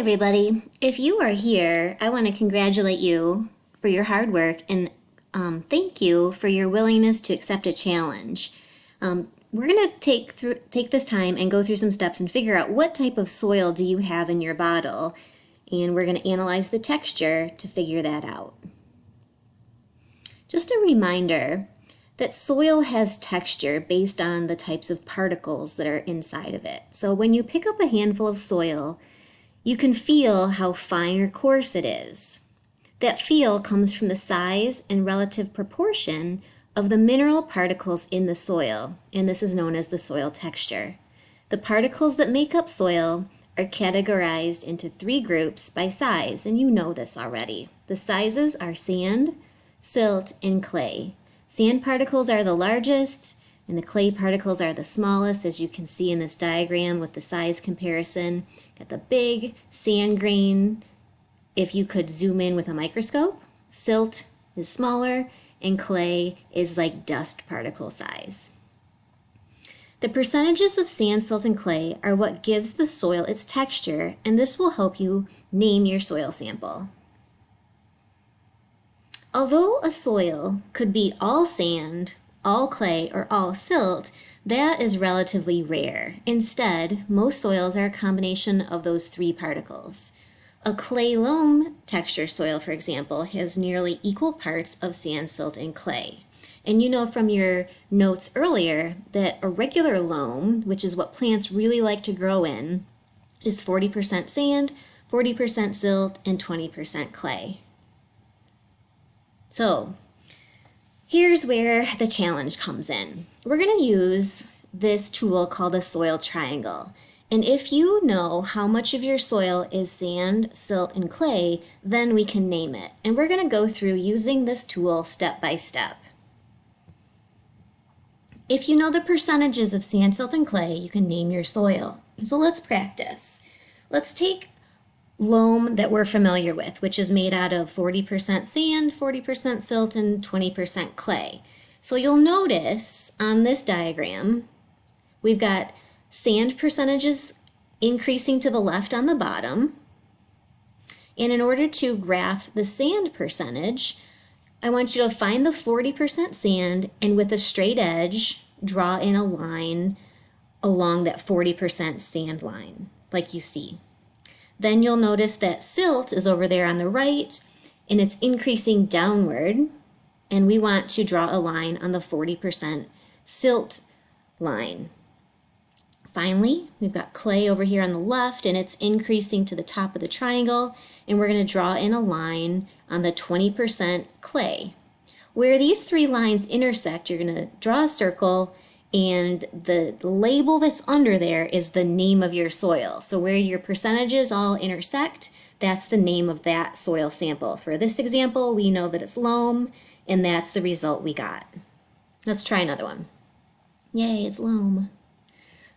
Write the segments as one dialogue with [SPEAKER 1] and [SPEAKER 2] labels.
[SPEAKER 1] everybody. If you are here, I want to congratulate you for your hard work and thank you for your willingness to accept a challenge. We're going to take this time and go through some steps and figure out what type of soil do you have in your bottle, and we're going to analyze the texture to figure that out. Just a reminder that soil has texture based on the types of particles that are inside of it. So when you pick up a handful of soil, you can feel how fine or coarse it is. That feel comes from the size and relative proportion of the mineral particles in the soil, and this is known as the soil texture. The particles that make up soil are categorized into three groups by size, and you know this already. The sizes are sand, silt, and clay. Sand particles are the largest, and the clay particles are the smallest, as you can see in this diagram with the size comparison. Got the big sand grain, if you could zoom in with a microscope. Silt is smaller, and clay is like dust particle size. The percentages of sand, silt, and clay are what gives the soil its texture, and this will help you name your soil sample. Although a soil could be all sand, all clay, or all silt, that is relatively rare. Instead, most soils are a combination of those three particles. A clay loam texture soil, for example, has nearly equal parts of sand, silt, and clay. And you know from your notes earlier that a regular loam, which is what plants really like to grow in, is 40% sand, 40% silt, and 20% clay. So, here's where the challenge comes in. We're going to use this tool called a soil triangle. And if you know how much of your soil is sand, silt, and clay, then we can name it. And we're going to go through using this tool step by step. If you know the percentages of sand, silt, and clay, you can name your soil. So let's practice. Let's take loam that we're familiar with, which is made out of 40% sand, 40% silt, and 20% clay. So you'll notice on this diagram, we've got sand percentages increasing to the left on the bottom. And in order to graph the sand percentage, I want you to find the 40% sand and with a straight edge, draw in a line along that 40% sand line, like you see. Then you'll notice that silt is over there on the right, and it's increasing downward, and we want to draw a line on the 40% silt line. Finally, we've got clay over here on the left, and it's increasing to the top of the triangle, and we're going to draw in a line on the 20% clay. Where these three lines intersect, you're going to draw a circle, and the label that's under there is the name of your soil. So where your percentages all intersect, that's the name of that soil sample. For this example, we know that it's loam, and that's the result we got. Let's try another one. Yay, it's loam.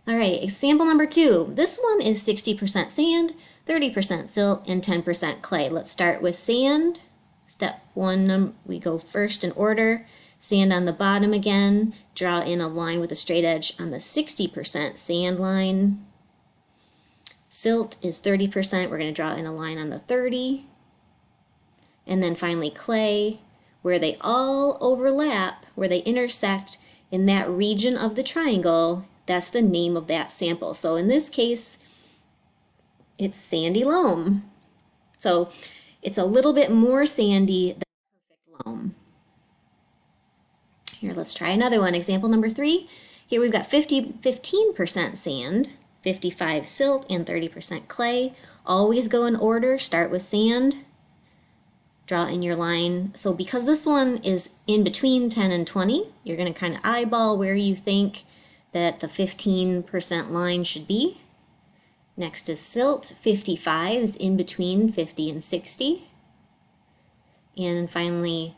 [SPEAKER 1] All right, example number 2. This one is 60% sand, 30% silt, and 10% clay. Let's start with sand. Step 1, we go first in order. Sand on the bottom again, draw in a line with a straight edge on the 60% sand line. Silt is 30%, we're going to draw in a line on the 30. And then finally clay, where they all overlap, where they intersect in that region of the triangle, that's the name of that sample. So in this case, it's sandy loam. So it's a little bit more sandy than perfect loam. Here, let's try another one. Example number 3. Here we've got 15% sand, 55 silt, and 30% clay. Always go in order. Start with sand. Draw in your line. So because this one is in between 10 and 20, you're going to kind of eyeball where you think that the 15% line should be. Next is silt. 55 is in between 50 and 60. And finally,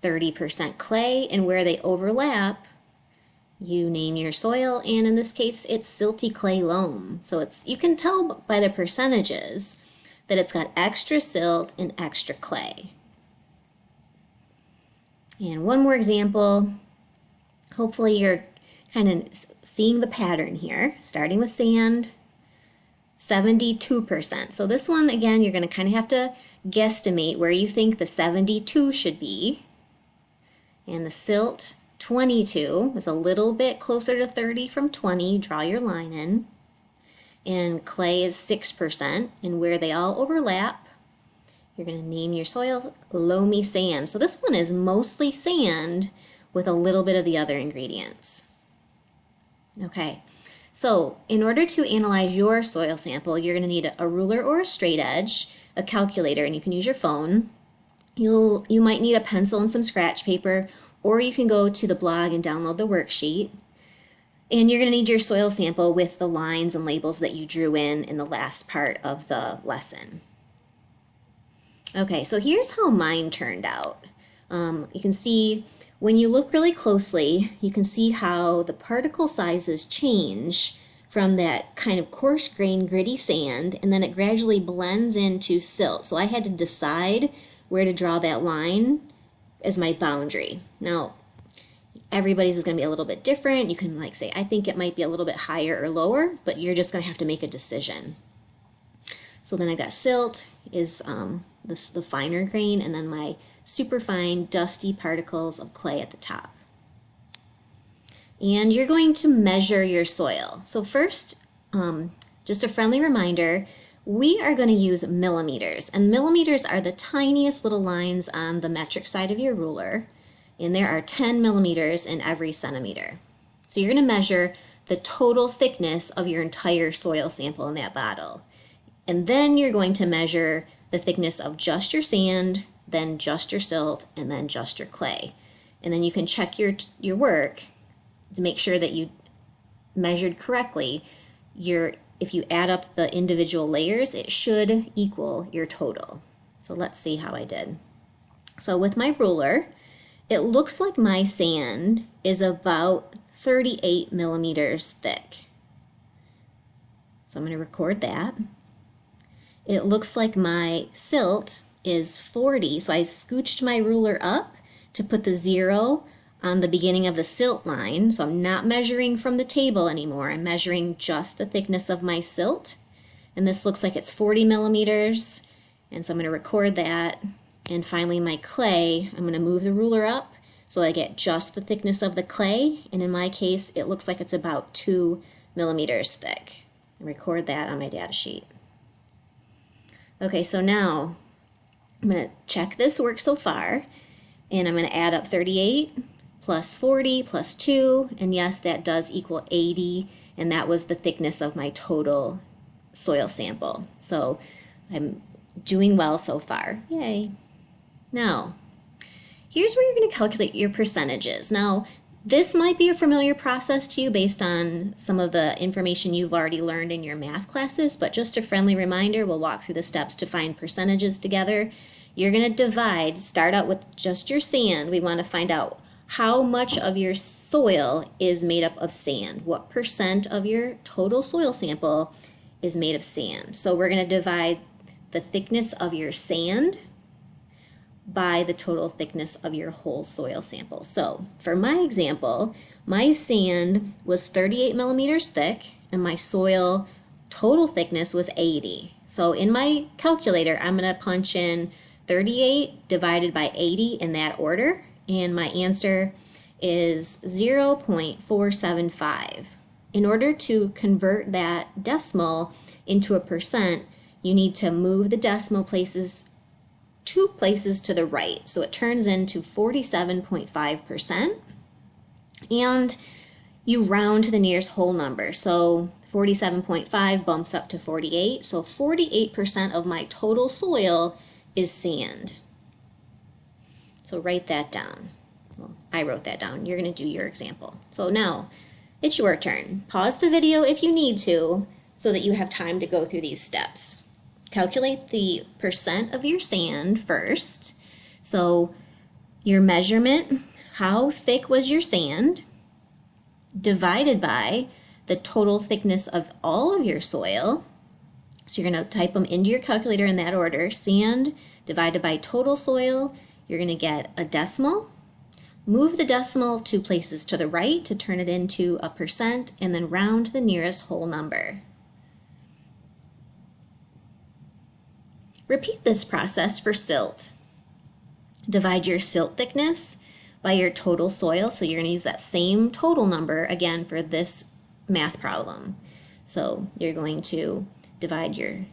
[SPEAKER 1] 30% clay, and where they overlap, you name your soil, and in this case, it's silty clay loam. So you can tell by the percentages that it's got extra silt and extra clay. And one more example. Hopefully you're kind of seeing the pattern here, starting with sand, 72%. So this one, again, you're going to kind of have to guesstimate where you think the 72 should be. And the silt, 22, is a little bit closer to 30 from 20. Draw your line in. And clay is 6%. And where they all overlap, you're going to name your soil loamy sand. So this one is mostly sand with a little bit of the other ingredients. Okay, so in order to analyze your soil sample, you're going to need a ruler or a straight edge, a calculator, and you can use your phone. You might need a pencil and some scratch paper, or you can go to the blog and download the worksheet. And you're going to need your soil sample with the lines and labels that you drew in the last part of the lesson. Okay, so here's how mine turned out. You can see when you look really closely, you can see how the particle sizes change from that kind of coarse-grained, gritty sand, and then it gradually blends into silt. So I had to decide where to draw that line as my boundary. Now, everybody's is going to be a little bit different. You can like say, I think it might be a little bit higher or lower, but you're just going to have to make a decision. So then I got silt is the finer grain, and then my super fine dusty particles of clay at the top. And you're going to measure your soil. So first, just a friendly reminder, we are going to use millimeters, and millimeters are the tiniest little lines on the metric side of your ruler, and there are 10 millimeters in every centimeter. So you're going to measure the total thickness of your entire soil sample in that bottle. And then you're going to measure the thickness of just your sand, then just your silt, and then just your clay. And then you can check your work to make sure that you measured correctly. If you add up the individual layers, it should equal your total. So let's see how I did. So with my ruler, it looks like my sand is about 38 millimeters thick. So I'm going to record that. It looks like my silt is 40, so I scooched my ruler up to put the 0 on the beginning of the silt line. So I'm not measuring from the table anymore. I'm measuring just the thickness of my silt. And this looks like it's 40 millimeters. And so I'm going to record that. And finally my clay, I'm going to move the ruler up so I get just the thickness of the clay. And in my case, it looks like it's about 2 millimeters thick. And record that on my data sheet. Okay, so now I'm going to check this work so far, and I'm going to add up 38 plus 40 plus 2, and yes, that does equal 80, and that was the thickness of my total soil sample. So I'm doing well so far. Yay. Now, here's where you're going to calculate your percentages. Now, this might be a familiar process to you based on some of the information you've already learned in your math classes, but just a friendly reminder, we'll walk through the steps to find percentages together. You're going to divide, start out with just your sand. We want to find out how much of your soil is made up of sand. What percent of your total soil sample is made of sand? So we're going to divide the thickness of your sand by the total thickness of your whole soil sample. So for my example, my sand was 38 millimeters thick and my soil total thickness was 80. So in my calculator, I'm going to punch in 38 divided by 80 in that order, and my answer is 0.475. In order to convert that decimal into a percent, you need to move the decimal places 2 places to the right. So it turns into 47.5%. And you round to the nearest whole number. So 47.5 bumps up to 48. So 48% of my total soil is sand. So write that down. Well, I wrote that down. You're going to do your example. So now it's your turn. Pause the video if you need to so that you have time to go through these steps. Calculate the percent of your sand first. So your measurement, how thick was your sand, divided by the total thickness of all of your soil. So you're going to type them into your calculator in that order. Sand divided by total soil, you're going to get a decimal. Move the decimal 2 places to the right to turn it into a percent, and then round the nearest whole number. Repeat this process for silt. Divide your silt thickness by your total soil. So you're going to use that same total number again for this math problem. So you're going to divide your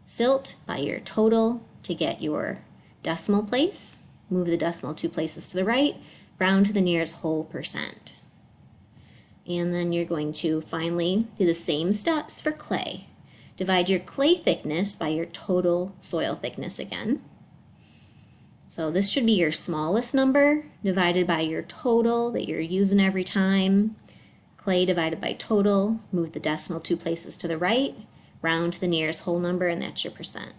[SPEAKER 1] silt by your total to get your decimal place. Move the decimal 2 places to the right, round to the nearest whole percent. And then you're going to finally do the same steps for clay. Divide your clay thickness by your total soil thickness again. So this should be your smallest number divided by your total that you're using every time. Clay divided by total, move the decimal 2 places to the right, round to the nearest whole number, and that's your percent.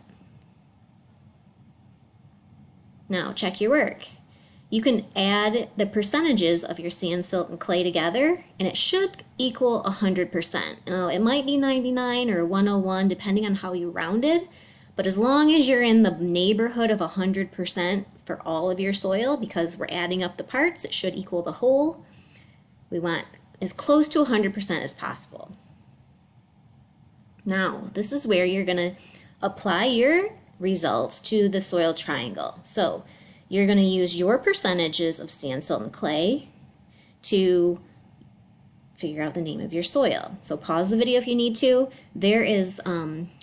[SPEAKER 1] Now check your work. You can add the percentages of your sand, silt, and clay together, and it should equal 100%. Now, it might be 99 or 101, depending on how you rounded, but as long as you're in the neighborhood of 100% for all of your soil, because we're adding up the parts, it should equal the whole. We want as close to 100% as possible. Now, this is where you're going to apply your results to the soil triangle. So you're going to use your percentages of sand, silt, and clay to figure out the name of your soil. So pause the video if you need to. There is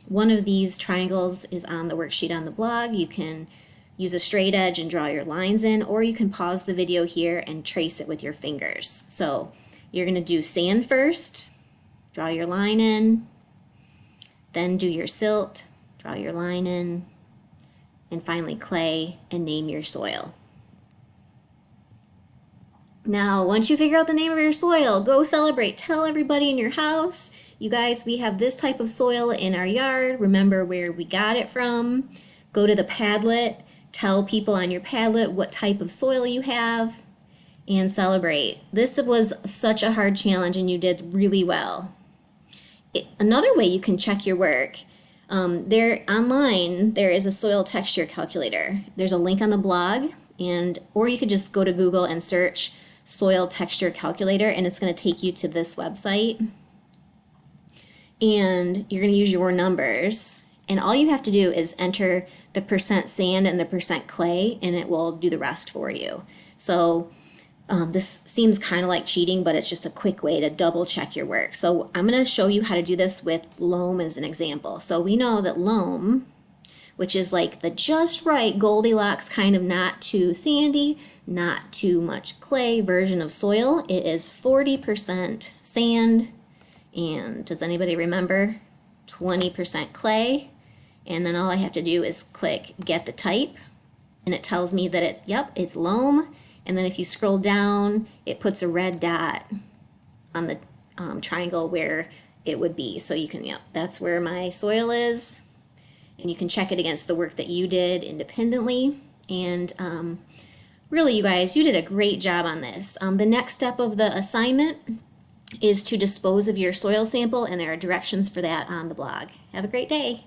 [SPEAKER 1] one of these triangles is on the worksheet on the blog. You can use a straight edge and draw your lines in, or you can pause the video here and trace it with your fingers. So you're going to do sand first, draw your line in, then do your silt, draw your line in, and finally clay, and name your soil. Now, once you figure out the name of your soil, go celebrate. Tell everybody in your house, you guys, we have this type of soil in our yard. Remember where we got it from. Go to the Padlet. Tell people on your Padlet what type of soil you have, and celebrate. This was such a hard challenge, and you did really well. Another way you can check your work, online there is a soil texture calculator. There's a link on the blog, or you could just go to Google and search soil texture calculator, and it's going to take you to this website. And you're going to use your numbers, and all you have to do is enter the percent sand and the percent clay, and it will do the rest for you. So this seems kind of like cheating, but it's just a quick way to double check your work. So I'm going to show you how to do this with loam as an example. So we know that loam, which is like the just right Goldilocks kind of not too sandy, not too much clay version of soil, it is 40% sand, and does anybody remember 20% clay? And then all I have to do is click get the type, and it tells me that it's loam. And then if you scroll down, it puts a red dot on the triangle where it would be. So you can, that's where my soil is. And you can check it against the work that you did independently. And really, you guys, you did a great job on this. The next step of the assignment is to dispose of your soil sample, and there are directions for that on the blog. Have a great day.